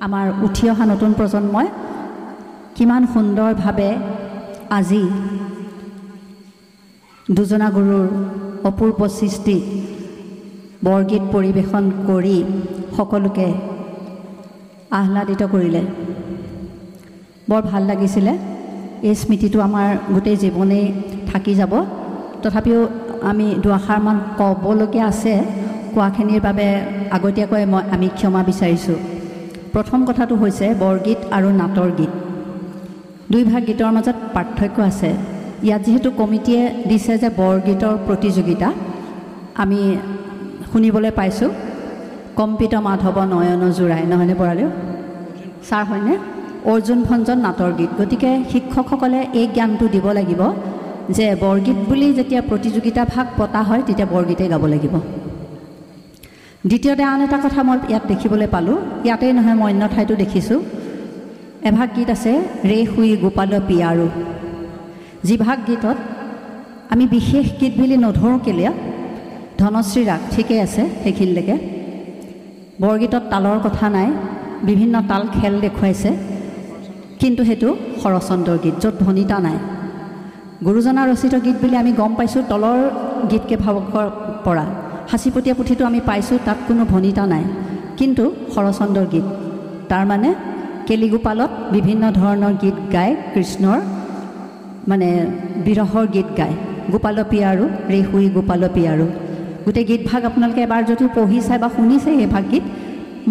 আমাৰ উঠি অহা নতুন প্ৰজন্মই কিমান সুন্দৰভাৱে আজি দুজনা গুৰুৰ অপূৰ্ব সৃষ্টি বৰগীত পৰিৱেশন কৰি সকলোকে আহ্লাদিত কৰিলে। বৰ ভাল লাগিছিলে। এই স্মৃতিটো আমাৰ গোটেই জীৱনেই থাকি যাব। তথাপিও আমি দুআষাৰমান ক'বলগীয়া আছে। কোৱাখিনিৰ বাবে আগতীয়াকৈ আমি ক্ষমা বিচাৰিছোঁ। প্ৰথম কথাটো হৈছে বৰগীত আৰু নাটৰ গীত দুইভাগ গীতৰ মাজত পাৰ্থক্য আছে। ইয়াত যিহেতু কমিটিয়ে দিছে যে বৰগীতৰ প্ৰতিযোগিতা আমি শুনিবলৈ পাইছোঁ কম্পিত মাধৱ নয়ন জোৰাই, নহয়নে বৰালেও ছাৰ? হয়নে? অৰ্জুন ভঞ্জন নাটৰ গীত। গতিকে শিক্ষকসকলে এই জ্ঞানটো দিব লাগিব যে বৰগীত বুলি যেতিয়া প্ৰতিযোগিতা ভাগ পতা হয় তেতিয়া বৰগীতেই গাব লাগিব। দ্বিতীয়তে আন এটা কথা মই ইয়াত দেখিবলৈ পালোঁ, ইয়াতেই নহয় মই অন্য ঠাইতো দেখিছোঁ। এভাগ গীত আছে ৰে শুই গোপাল পিয়াৰু, যিভাগ গীতত আমি বিশেষ গীত বুলি নধৰোঁ কেলে ধনশ্ৰী ৰাগ ঠিকেই আছে সেইখিনিলৈকে। বৰগীতত তালৰ কথা নাই, বিভিন্ন তাল খেল দেখুৱাইছে, কিন্তু সেইটো শৰচন্দ্ৰৰ গীত য'ত ধ্বনিতা নাই। গুৰুজনা ৰচিত গীত বুলি আমি গম পাইছোঁ তলৰ গীতকেইভাগৰ পৰা। সাঁচিপতীয়া পুথিটো আমি পাইছোঁ তাত কোনো ভনিতা নাই, কিন্তু শৰচন্দ্ৰৰ গীত তাৰমানে কেলিগোপালত বিভিন্ন ধৰণৰ গীত গায়, কৃষ্ণৰ মানে বিৰহৰ গীত গায়। গোপাল পিয়াৰু ৰে শুই গোপাল পিয়াৰু গোটেই গীতভাগ আপোনালোকে এবাৰ যদি পঢ়ি চাই বা শুনিছে সেইভাগ গীত।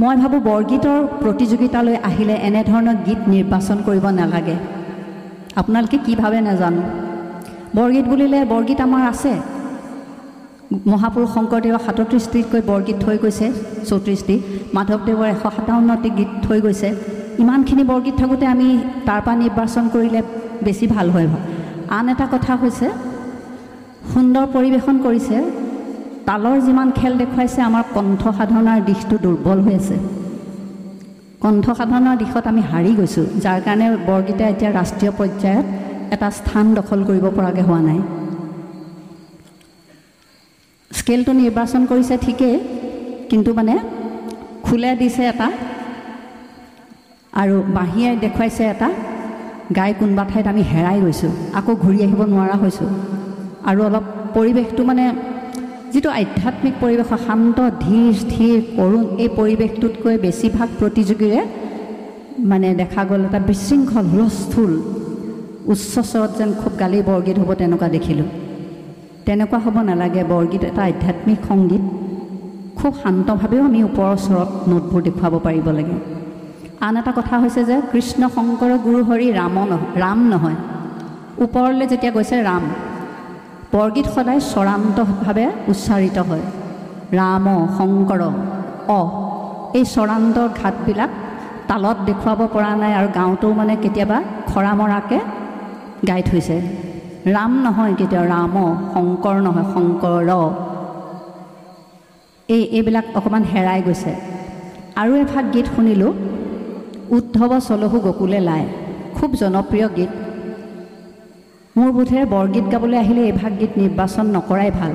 মই ভাবোঁ বৰগীতৰ প্ৰতিযোগিতালৈ আহিলে এনেধৰণৰ গীত নিৰ্বাচন কৰিব নালাগে। আপোনালোকে কি ভাবে নাজানো। বৰগীত বুলিলে বৰগীত আমাৰ আছে। মহাপুৰুষ শংকৰদেৱৰ ৩৭টিতকৈ বৰগীত থৈ গৈছে, ৩৪টি। মাধৱদেৱৰ ১৫৭টি গীত থৈ গৈছে। ইমানখিনি বৰগীত থাকোঁতে আমি তাৰপৰা নিৰ্বাচন কৰিলে বেছি ভাল হয়। আন এটা কথা হৈছে সুন্দৰ পৰিৱেশন কৰিছে, তালৰ যিমান খেল দেখুৱাইছে আমাৰ কণ্ঠ সাধনাৰ দিশটো দুৰ্বল হৈ আছে। কণ্ঠ সাধনাৰ দিশত আমি হাৰি গৈছোঁ, যাৰ কাৰণে বৰগীতে এতিয়া ৰাষ্ট্ৰীয় পৰ্যায়ত এটা স্থান দখল কৰিব পৰাকৈ হোৱা নাই। স্কেলটো নিৰ্বাচন কৰিছে ঠিকেই, কিন্তু মানে খোলে দিছে এটা আৰু বাঁহীয়ে দেখুৱাইছে এটা, গাই কোনোবা ঠাইত আমি হেৰাই গৈছোঁ, আকৌ ঘূৰি আহিব নোৱাৰা হৈছোঁ। আৰু অলপ পৰিৱেশটো মানে যিটো আধ্যাত্মিক পৰিৱেশ শান্ত ধীৰ স্থিৰ কৰুণ, এই পৰিৱেশটোতকৈ বেছিভাগ প্ৰতিযোগীৰে মানে দেখা গ'ল এটা বিশৃংখল হুলস্থুল উচ্চ স্বৰত যেন খুব গালি বৰগীত হ'ব তেনেকুৱা দেখিলোঁ। তেনেকুৱা হ'ব নালাগে। বৰগীত এটা আধ্যাত্মিক সংগীত, খুব শান্তভাৱেও আমি ওপৰৰ স্বৰত নোটবোৰ দেখুৱাব পাৰিব লাগে। আন এটা কথা হৈছে যে কৃষ্ণ শংকৰ গুৰু হৰি ৰাম নহয়, ওপৰলৈ যেতিয়া গৈছে ৰাম। বৰগীত সদায় স্বৰান্তভাৱে উচ্চাৰিত হয়। ৰাম শংকৰ এই স্বৰান্তৰ ঘাটবিলাক তালত দেখুৱাব পৰা নাই আৰু গাঁৱতেও মানে কেতিয়াবা খৰা মৰাকৈ গাই থৈছে। ৰাম নহয় কেতিয়াও, ৰাম শংকৰ নহয়, শংকৰ। এইবিলাক অকণমান হেৰাই গৈছে। আৰু এভাগ গীত শুনিলোঁ উদ্ধৱ চলহু গকুলে লাই, খুব জনপ্ৰিয় গীত। মোৰ বোধেৰে বৰগীত গাবলৈ আহিলে এইভাগ গীত নিৰ্বাচন নকৰাই ভাল।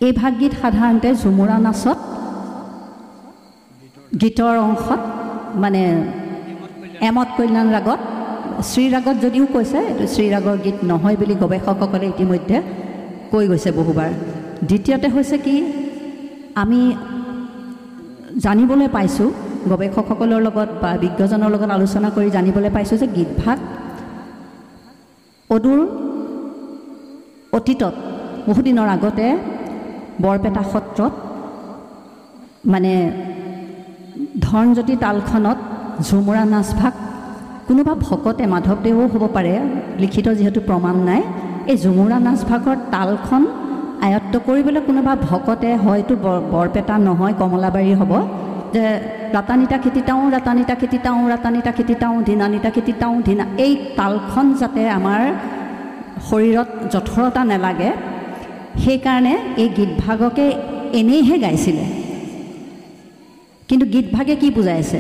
এইভাগ গীত সাধাৰণতে ঝুমুৰা নাচত গীতৰ অংশত মানে এমত কল্যাণ ৰাগত, শ্ৰীৰাগত যদিও কৈছে এইটো শ্ৰীৰাগৰ গীত নহয় বুলি গৱেষকসকলে ইতিমধ্যে কৈ গৈছে বহুবাৰ। দ্বিতীয়তে হৈছে কি, আমি জানিবলৈ পাইছোঁ গৱেষকসকলৰ লগত বা বিজ্ঞজনৰ লগত আলোচনা কৰি জানিবলৈ পাইছোঁ যে গীতভাগ অদূৰ অতীতত বহুদিনৰ আগতে বৰপেটা সত্ৰত মানে ধনজ্যোতি তালখনত ঝুমুৰা নাচভাগ কোনোবা ভকতে, মাধৱদেৱো হ'ব পাৰে, লিখিত যিহেতু প্ৰমাণ নাই, এই ঝুমুৰা নাচভাগৰ তালখন আয়ত্ব কৰিবলৈ কোনোবা ভকতে, হয়তো বৰপেটা নহয় কমলাবাৰী হ'ব, যে ৰাতানিতা খেতি তাওঁ ৰাতানিতা খেতি তাওঁ ৰাতানিতা খেতি তাওঁ ধিনানিতা খেতি তাওঁ ধিনা, এই তালখন যাতে আমাৰ শৰীৰত জঠৰতা নালাগে সেইকাৰণে এই গীতভাগকে এনেইহে গাইছিলে। কিন্তু গীতভাগে কি বুজাইছে?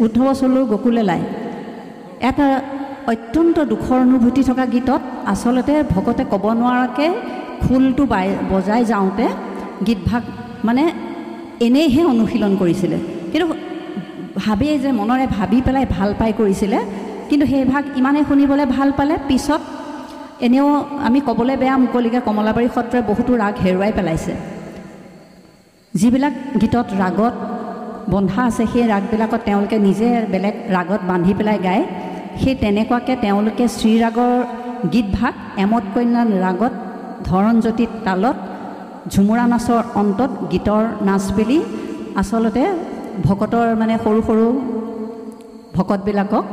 উদ্ধৱ চলহু গকুলে লাই, এটা অত্যন্ত দুখৰ অনুভূতি থকা গীতত আচলতে ভকতে ক'ব নোৱাৰাকৈ খোলটো বজাই যাওঁতে গীতভাগ মানে এনেইহে অনুশীলন কৰিছিলে। কিন্তু ভাবেই যে মনৰে ভাবি পেলাই ভাল পাই কৰিছিলে, কিন্তু সেই ভাগ ইমানে শুনিবলৈ ভাল পালে, পিছত এনেও আমি ক'বলৈ বেয়া মুকলিকৈ কমলাবাৰী সত্ৰই বহুতো ৰাগ হেৰুৱাই পেলাইছে। যিবিলাক গীতত ৰাগত বন্ধা আছে সেই ৰাগবিলাকত তেওঁলোকে নিজে বেলেগ ৰাগত বান্ধি পেলাই গায়। সেই তেনেকুৱাকৈ তেওঁলোকে শ্ৰীৰাগৰ গীতভাগ এমত কন্যা ৰাগত ধৰণজ্যোতি তালত ঝুমুৰা নাচৰ অন্তত গীতৰ নাচ বুলি আচলতে ভকতৰ মানে সৰু সৰু ভকতবিলাকক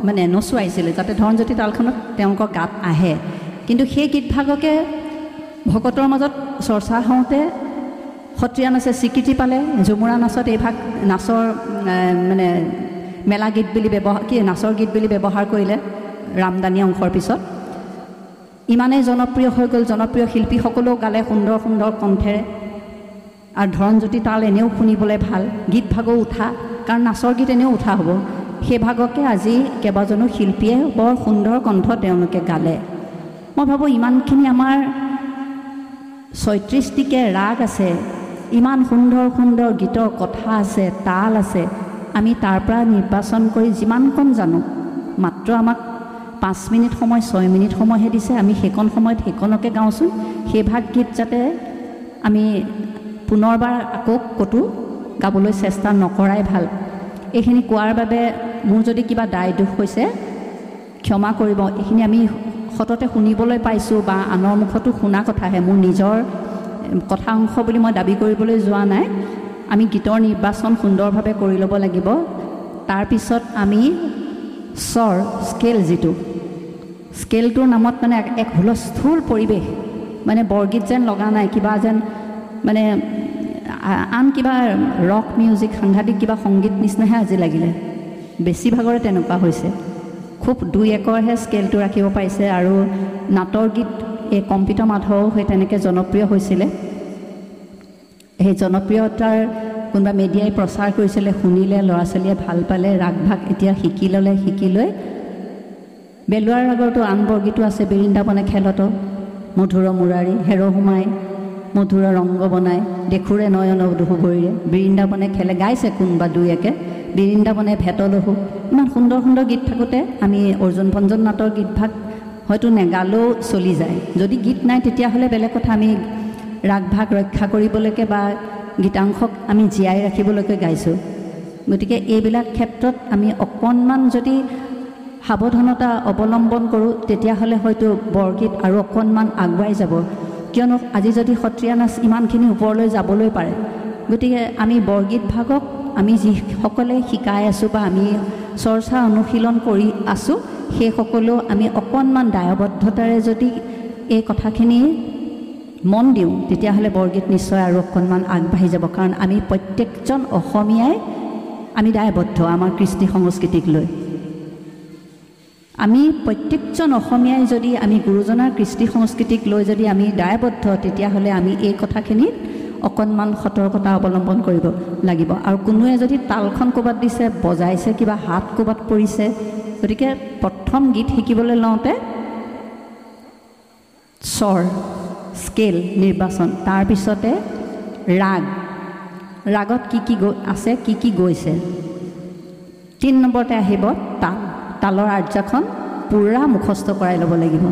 মানে নচুৱাইছিলে, যাতে ধৰণজ্যোতি তালখনত তেওঁলোকৰ গাত আহে। কিন্তু সেই গীতভাগকে ভকতৰ মাজত চৰ্চা হওঁতে সত্ৰীয়া নাচে স্বীকৃতি পালে। ঝুমুৰা নাচত এই ভাগ নাচৰ মানে মেলা গীত বুলি নাচৰ গীত বুলি ব্যৱহাৰ কৰিলে ৰামদানী অংশৰ পিছত। ইমানেই জনপ্ৰিয় হৈ গ'ল, জনপ্ৰিয় শিল্পীসকলেও গালে সুন্দৰ সুন্দৰ কণ্ঠেৰে। আৰু ধৰণজ্যোতি তাল এনেও শুনিবলৈ ভাল, গীতভাগো উঠা, কাৰণ নাচৰ গীত এনেও উঠা হ'ব। সেই ভাগকে আজি কেইবাজনো শিল্পীয়ে বৰ সুন্দৰ কণ্ঠ তেওঁলোকে গালে। মই ভাবোঁ ইমানখিনি আমাৰ ৩৬টিকে ৰাগ আছে, ইমান সুন্দৰ সুন্দৰ গীতৰ কথা আছে, তাল আছে, আমি তাৰ পৰা নিৰ্বাচন কৰি যিমানকণ জানো, মাত্ৰ আমাক 5 মিনিট সময় 6 মিনিট সময়হে দিছে, আমি সেইকণ সময়ত সেইকণকে গাওঁচোন। সেই ভাগ গীত যাতে আমি পুনৰবাৰ আকৌ ক'তো গাবলৈ চেষ্টা নকৰাই ভাল। এইখিনি কোৱাৰ বাবে মোৰ যদি কিবা দায় দোষ হৈছে ক্ষমা কৰিব। এইখিনি আমি সততে শুনিবলৈ পাইছোঁ বা আনৰ মুখতো শুনা কথাহে, মোৰ নিজৰ কথা অংশ বুলি মই দাবী কৰিবলৈ যোৱা নাই। আমি গীতৰ নিৰ্বাচন সুন্দৰভাৱে কৰি ল'ব লাগিব। তাৰপিছত আমি স্বৰ স্কেল, যিটো স্কেলটোৰ নামত মানে এক হুলস্থুল পৰিৱেশ, মানে বৰগীত যেন লগা নাই, কিবা যেন মানে আন কিবা ৰক মিউজিক, সাংঘাতিক কিবা সংগীত নিচিনাহে আজি লাগিলে। বেছিভাগৰে তেনেকুৱা হৈছে। খুব 2-1হে স্কেলটো ৰাখিব পাৰিছে। আৰু নাটৰ গীত এই কম্পিত মাধৱো সেই তেনেকৈ জনপ্ৰিয় হৈছিলে। সেই জনপ্ৰিয়তাৰ কোনোবা মিডিয়াই প্ৰচাৰ কৰিছিলে, শুনিলে, ল'ৰা ছোৱালীয়ে ভাল পালে, ৰাগভাগ এতিয়া শিকি ল'লে। শিকি লৈ বেলুৱাৰ ৰাগৰতো আন বৰগীতো আছে, বৃন্দাবনে খেলতো মধুৰ মুৰাৰী, হেৰ সোমাই মধুৰ ৰংগ বনাই, দেখোৰে নয়ন দুহু ভৰিৰে, বৃন্দাবনে খেলে গাইছে কোনোবা 2-1কে, বৃন্দাবনে ভেটলহু। ইমান সুন্দৰ সুন্দৰ গীত থাকোঁতে আমি অৰ্জুন ভঞ্জন নাটৰ গীতভাগ হয়তো নেগালেও চলি যায়। যদি গীত নাই তেতিয়াহ'লে বেলেগ কথা, আমি ৰাগভাগ ৰক্ষা কৰিবলৈকে বা গীতাংশক আমি জীয়াই ৰাখিবলৈকে গাইছোঁ। গতিকে এইবিলাক ক্ষেত্ৰত আমি অকণমান যদি সাৱধানতা অৱলম্বন কৰোঁ তেতিয়াহ'লে হয়তো বৰগীত আৰু অকণমান আগুৱাই যাব। কিয়নো আজি যদি সত্ৰীয়া নাচ ইমানখিনি ওপৰলৈ যাবলৈ পাৰে, গতিকে আমি বৰগীত ভাগক আমি যিসকলে শিকাই আছোঁ বা আমি চৰ্চা অনুশীলন কৰি আছোঁ, সেইসকলেও আমি অকণমান দায়বদ্ধতাৰে যদি এই কথাখিনি মন দিওঁ তেতিয়াহ'লে বৰগীত নিশ্চয় আৰু অকণমান আগবাঢ়ি যাব। কাৰণ আমি প্ৰত্যেকজন অসমীয়াই আমি দায়বদ্ধ আমাৰ কৃষ্টি সংস্কৃতিক লৈ। আমি প্ৰত্যেকজন অসমীয়াই যদি আমি গুৰুজনাৰ কৃষ্টি সংস্কৃতিক লৈ যদি আমি দায়বদ্ধ, তেতিয়াহ'লে আমি এই কথাখিনিত অকণমান সতৰ্কতা অৱলম্বন কৰিব লাগিব। আৰু কোনোৱে যদি তালখন ক'ৰবাত দিছে, বজাইছে, কিবা হাত ক'ৰবাত পৰিছে, গতিকে প্ৰথম গীত শিকিবলৈ লওঁতে স্বৰ স্কেল নিৰ্বাচন, তাৰপিছতে ৰাগত কি কি আছে, কি কি গৈছে। 3 নম্বৰতে আহিব তালৰ আৰ্যাখন পূৰা মুখস্থ কৰাই ল'ব লাগিব।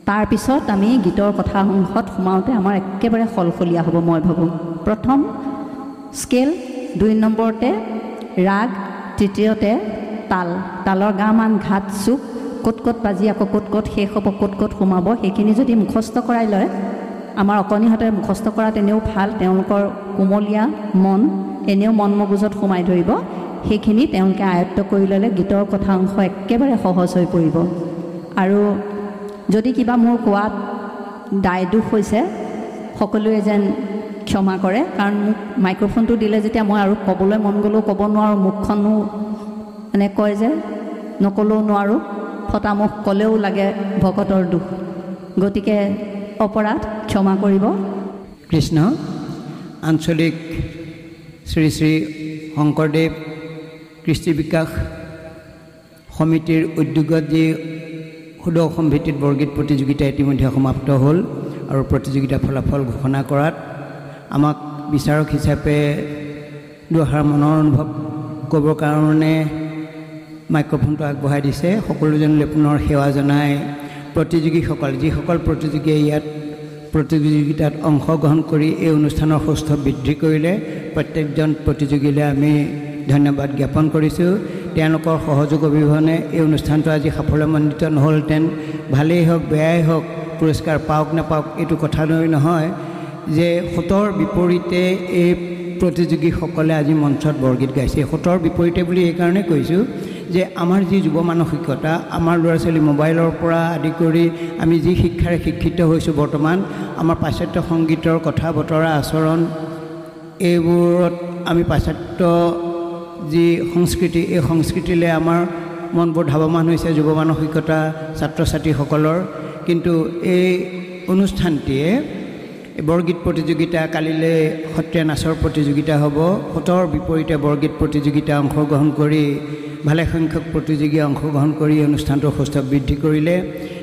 তাৰপিছত আমি গীতৰ কথা অংশত সোমাওঁতে আমাৰ একেবাৰে সলসলীয়া হ'ব মই ভাবোঁ। প্ৰথম স্কেল, 2 নম্বৰতে ৰাগ, তৃতীয়তে তালৰ গা মান ঘাট চুক, ক'ত ক'ত বাজি আকৌ ক'ত ক'ত শেষ হ'ব, ক'ত ক'ত সোমাব, সেইখিনি যদি মুখস্থ কৰাই লয়, আমাৰ অকণিহঁতে মুখস্থ কৰাত এনেও ভাল, তেওঁলোকৰ কোমলীয়া মন এনেও মন মগজুত সোমাই ধৰিব। সেইখিনি তেওঁলোকে আয়ত্ব কৰি ল'লে গীতৰ কথা অংশ একেবাৰে সহজ হৈ পৰিব। আৰু যদি কিবা মোৰ কোৱাত দায় দোষ হৈছে সকলোৱে যেন ক্ষমা কৰে, কাৰণ মোক মাইক্ৰফোনটো দিলে যেতিয়া মই আৰু ক'বলৈ মন গ'লেও ক'ব নোৱাৰোঁ, মুখখনো মানে কয় যে নক'লেও নোৱাৰোঁ, ফটা মুখ ক'লেও লাগে ভকতৰ দুখ, গতিকে অপৰাধ ক্ষমা কৰিব। কৃষ্ণ আঞ্চলিক শ্ৰী শ্ৰী শংকৰদেৱ কৃষ্টি বিকাশ সমিতিৰ উদ্যোগত যি সুদৰ অসম ভিত্তিত বৰগীত প্ৰতিযোগিতা ইতিমধ্যে সমাপ্ত হ'ল আৰু প্ৰতিযোগিতাৰ ফলাফল ঘোষণা কৰাত আমাক বিচাৰক হিচাপে দুআষাৰ মনৰ অনুভৱ ক'বৰ কাৰণে মাইক্ৰফোনটো আগবঢ়াই দিছে। সকলোজনলৈ পুনৰ সেৱা জনাই প্ৰতিযোগীসকল, যিসকল প্ৰতিযোগীয়ে ইয়াত প্ৰতিযোগিতাত অংশগ্ৰহণ কৰি এই অনুষ্ঠানৰ সুস্থ বৃদ্ধি কৰিলে, প্ৰত্যেকজন প্ৰতিযোগীলৈ আমি ধন্যবাদ জ্ঞাপন কৰিছোঁ। তেওঁলোকৰ সহযোগ অবিহনে এই অনুষ্ঠানটো আজি সাফল্যমণ্ডিত নহ'লহেঁতেন। ভালেই হওক বেয়াই হওক, পুৰস্কাৰ পাওক নাপাওক এইটো কথা লৈ নহয়, যে সোঁতৰ বিপৰীতে এই প্ৰতিযোগীসকলে আজি মঞ্চত বৰগীত গাইছে। সোঁতৰ বিপৰীতে বুলি এইকাৰণে কৈছোঁ যে আমাৰ যি যুৱ মানসিকতা, আমাৰ ল'ৰা ছোৱালী মোবাইলৰ পৰা আদি কৰি আমি যি শিক্ষাৰে শিক্ষিত হৈছোঁ বৰ্তমান, আমাৰ পাশ্চাত্য সংগীতৰ কথা বতৰা আচৰণ এইবোৰত আমি পাশ্চাত্য যি সংস্কৃতি, এই সংস্কৃতিলৈ আমাৰ মনবোৰ ধাৱমান হৈছে যুৱ মানসিকতা ছাত্ৰ ছাত্ৰীসকলৰ। কিন্তু এই অনুষ্ঠানটিয়ে বৰগীত প্ৰতিযোগিতা, কালিলৈ সত্ৰীয়া নাচৰ প্ৰতিযোগিতা হ'ব, সোঁতৰ বিপৰীতে বৰগীত প্ৰতিযোগিতা অংশগ্ৰহণ কৰি ভালেসংখ্যক প্ৰতিযোগীয়ে অংশগ্ৰহণ কৰি অনুষ্ঠানটোৰ সুস্থ বৃদ্ধি কৰিলে।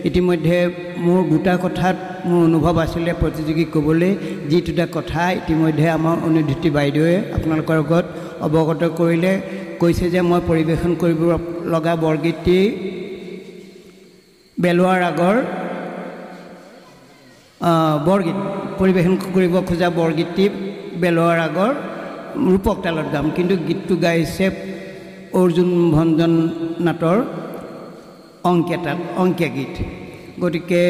ইতিমধ্যে মোৰ দুটা কথাত মোৰ অনুভৱ আছিলে প্ৰতিযোগীক ক'বলৈ, যি দুটা কথা ইতিমধ্যে আমাৰ অনুধৃতি বাইদেৱে আপোনালোকৰ আগত অৱগত কৰিলে। কৈছে যে মই পৰিৱেশন কৰিব লগা বৰগীতটি বেলোৱাৰ আগৰ বৰগীত, পৰিৱেশন কৰিব খোজা বৰগীতটি বেলোৱাৰ আগৰ ৰূপক তালত গাম, কিন্তু গীতটো গাইছে অৰ্জুন ভঞ্জন নাটৰ অংকীয়া গীত। গতিকে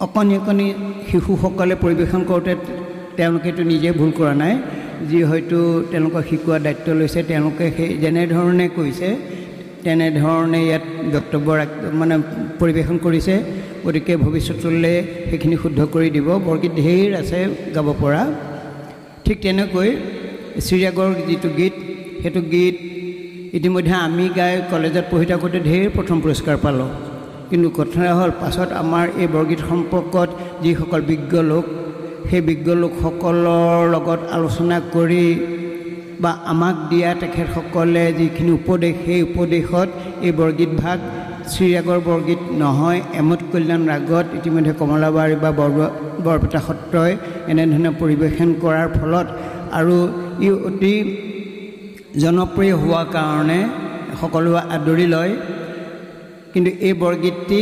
অকণি অকণি শিশুসকলে পৰিৱেশন কৰোঁতে তেওঁলোকেতো নিজে ভুল কৰা নাই, যি হয়তো তেওঁলোকক শিকোৱা দায়িত্ব লৈছে, তেওঁলোকে সেই যেনেধৰণে কৈছে তেনেধৰণে ইয়াত বক্তব্য মানে পৰিৱেশন কৰিছে। গতিকে ভৱিষ্যতলৈ সেইখিনি শুদ্ধ কৰি দিব। বৰগীত ঢেৰ আছে গাব পৰা। ঠিক তেনেকৈ চিৰিয়াগৰ যিটো গীত, সেইটো গীত ইতিমধ্যে আমি গাই কলেজত পঢ়ি থাকোঁতে ঢেৰ প্ৰথম পুৰস্কাৰ পালোঁ। কিন্তু কথা হ'ল পাছত আমাৰ এই বৰগীত সম্পৰ্কত যিসকল বিজ্ঞ লোক, সেই বিজ্ঞ লোকসকলৰ লগত আলোচনা কৰি বা আমাক দিয়া তেখেতসকলে যিখিনি উপদেশ, সেই উপদেশত এই বৰগীত ভাগ চিৰিয়াগৰ বৰগীত নহয়, এমত কল্যাণ ৰাগত ইতিমধ্যে কমলাবাৰী বা বৰপেটা সত্ৰই এনেধৰণে পৰিৱেশন কৰাৰ ফলত আৰু ই অতি জনপ্ৰিয় হোৱাৰ কাৰণে সকলোৱে আদৰি লয়। কিন্তু এই বৰগীতটি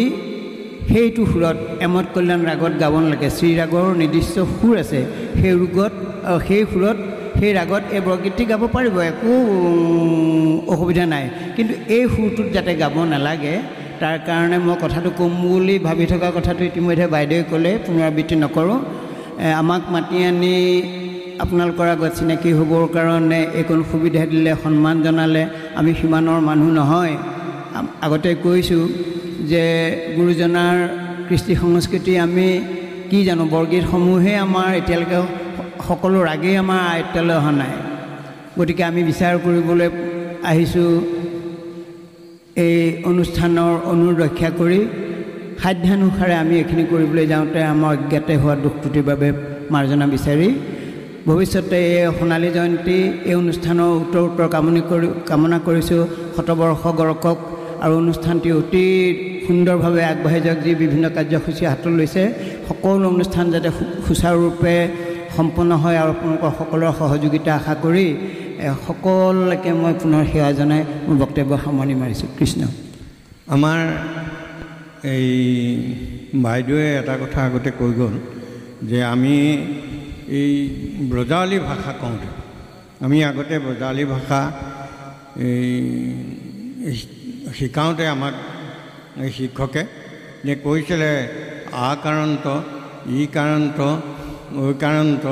সেইটো সুৰত এমত কল্যাণ ৰাগত গাব নালাগে। শ্ৰীৰাগৰ নিৰ্দিষ্ট সুৰ আছে, সেই সেই সুৰত সেই ৰাগত এই বৰগীতটি গাব পাৰিব, একো অসুবিধা নাই। কিন্তু এই সুৰটোত যাতে গাব নালাগে, তাৰ কাৰণে মই কথাটো ক'ম বুলি ভাবি থকা কথাটো ইতিমধ্যে বাইদেৱে ক'লে, পুনৰাবৃত্তি নকৰোঁ। আমাক মাতি আনি আপোনালোকৰ আগত চিনাকি হ'বৰ কাৰণে এইকণ সুবিধা দিলে, সন্মান জনালে। আমি সিমানৰ মানুহ নহয়। আগতে কৈছোঁ যে গুৰুজনাৰ কৃষ্টি সংস্কৃতি আমি কি জানো, বৰগীতসমূহে আমাৰ এতিয়ালৈকে সকলো ৰাগেই আমাৰ আয়ত্তলৈ অহা নাই। গতিকে আমি বিচাৰ কৰিবলৈ আহিছোঁ এই অনুষ্ঠানৰ অনুৰোধ ৰক্ষা কৰি সাধ্যানুসাৰে আমি এইখিনি কৰিবলৈ যাওঁতে আমাৰ অজ্ঞাতে হোৱা দুখ ত্ৰুটিৰ বাবে মাৰ্জনা বিচাৰি ভৱিষ্যতে এই সোণালী জয়ন্তী এই অনুষ্ঠানৰ উত্তৰ কামনা কৰিছোঁ। শতবৰ্ষ গৰকক আৰু অনুষ্ঠানটি অতি সুন্দৰভাৱে আগবাঢ়ি যাওক। যি বিভিন্ন কাৰ্যসূচী হাতত লৈছে, সকলো অনুষ্ঠান যাতে সুচাৰুৰূপে সম্পন্ন হয় আৰু আপোনালোকৰ সকলোৰে সহযোগিতা আশা কৰি সকলোকে মই পুনৰ সেৱা জনাই মোৰ বক্তব্য সামৰণি মাৰিছোঁ। কৃষ্ণ। আমাৰ এই বাইদেৱে এটা কথা আগতে কৈ গ'ল যে আমি এই ব্ৰজাৱলী ভাষা কওঁতে, আমি আগতে ব্ৰজাৱলী ভাষা এই শিকাওঁতে আমাক এই শিক্ষকে যে কৈছিলে আকাৰান্ত, ইকাৰান্ত, ঐকাৰান্ত,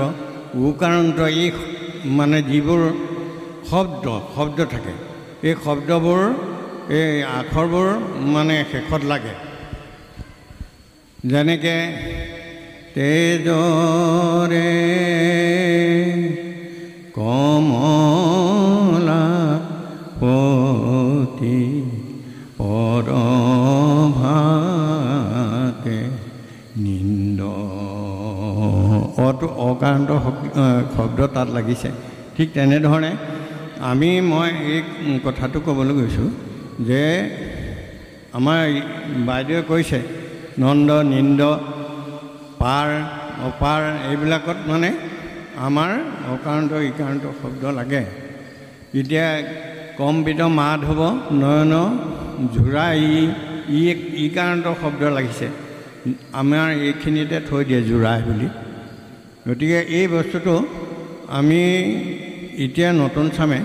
উকাৰান্ত, এই মানে যিবোৰ শব্দ থাকে, এই শব্দবোৰ, এই আখৰবোৰ মানে শেষত লাগে। যেনেকৈ তেজৰে কমলা পতি পৰভাতে নিন্দ, অকাৰান্ত শব্দ তাত লাগিছে। ঠিক তেনেধৰণে মই এই কথাটো ক'বলৈ গৈছোঁ যে আমাৰ বাইদেৱে কৈছে নন্দ, নিন্দ, পাৰ, অপাৰ এইবিলাকত মানে আমাৰ অকাৰান্ত ইকাৰান্ত শব্দ লাগে। এতিয়া কম্পিত মাধৱ নয়ন জোৰা ই কাৰণতো শব্দ লাগিছে আমাৰ এইখিনিতে থৈ দিয়ে জোৰাই বুলি। গতিকে এই বস্তুটো আমি এতিয়া নতুন চামে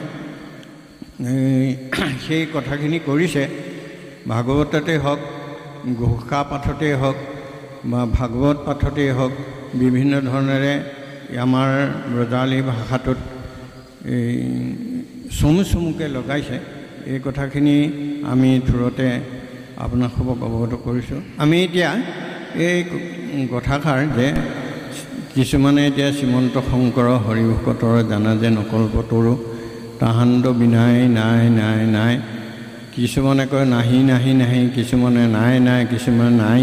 সেই কথাখিনি কৰিছে, ভাগৱততেই হওক, ঘোষা পাঠতেই হওক বা ভাগৱত পাঠতেই হওক, বিভিন্ন ধৰণেৰে আমাৰ ব্ৰজাৱলী ভাষাটোত চমুকৈ লগাইছে। এই কথাখিনি আমি থোৰতে আপোনালোকক অৱগত কৰিছোঁ। আমি এতিয়া এই কথাষাৰ যে কিছুমানে এতিয়া শ্ৰীমন্ত শংকৰ হৰিভকতৰ জানা যে নকল্পতৰো তাহান্ত বিনাই নাই নাই নাই, কিছুমানে কয় নাহি নাহি নাহি, কিছুমানে নাই নাই, কিছুমানে নাই,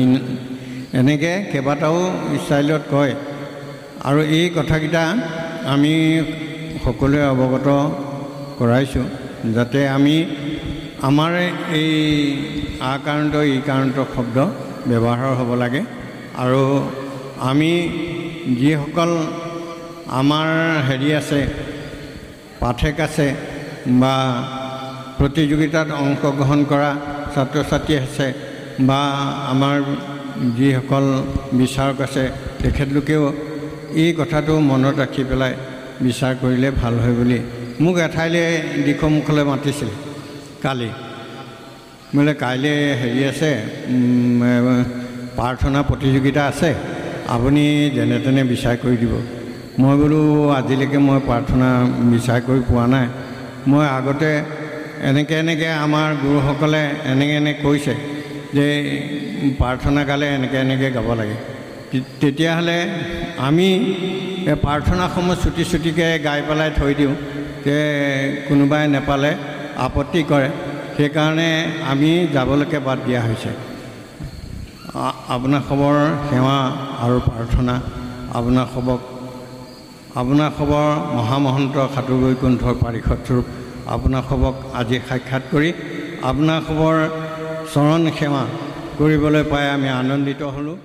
এনেকৈ কেইবাটাও ষ্টাইলত কয়। আৰু এই কথাকেইটা আমি সকলোৱে অৱগত কৰাইছোঁ যাতে আমি আমাৰ এই আকাৰান্ত ইকাৰান্ত শব্দ ব্যৱহাৰ হ'ব লাগে। আৰু আমি যিসকল আমাৰ আছে পাঠক আছে বা প্ৰতিযোগিতাত অংশগ্ৰহণ কৰা ছাত্ৰ ছাত্ৰী আছে বা আমাৰ যিসকল বিচাৰক আছে তেখেতলোকেও এই কথাটো মনত ৰাখি পেলাই বিচাৰ কৰিলে ভাল হয় বুলি মোক এঠাইলৈ দিখমুখলৈ মাতিছিল কালি। বোলে কাইলৈ আছে প্ৰাৰ্থনা প্ৰতিযোগিতা আছে, আপুনি যেনে তেনে বিচাৰ কৰি দিব। মই বোলো আজিলৈকে মই প্ৰাৰ্থনা বিচাৰ কৰি পোৱা নাই। মই আগতে এনেকৈ আমাৰ গুৰুসকলে এনেকৈ কৈছে যে প্ৰাৰ্থনা গালে এনেকৈ গাব লাগে। তেতিয়াহ'লে আমি প্ৰাৰ্থনাসমূহ চুটিকৈ গাই পেলাই থৈ দিওঁ যে কোনোবাই নেপালে আপত্তি কৰে, সেইকাৰণে আমি যাবলৈকে বাদ দিয়া হৈছে। আপোনাসৱৰ সেৱা আৰু প্ৰাৰ্থনা আপোনাসৱৰ মহামহন্ত সাধু বৈকুণ্ঠৰ পাৰিষদস্বৰূপ আপোনাসৱক আজি সাক্ষাৎ কৰি আপোনাসৱৰ চৰণ সেৱা কৰিবলৈ পাই আমি আনন্দিত হ'লোঁ।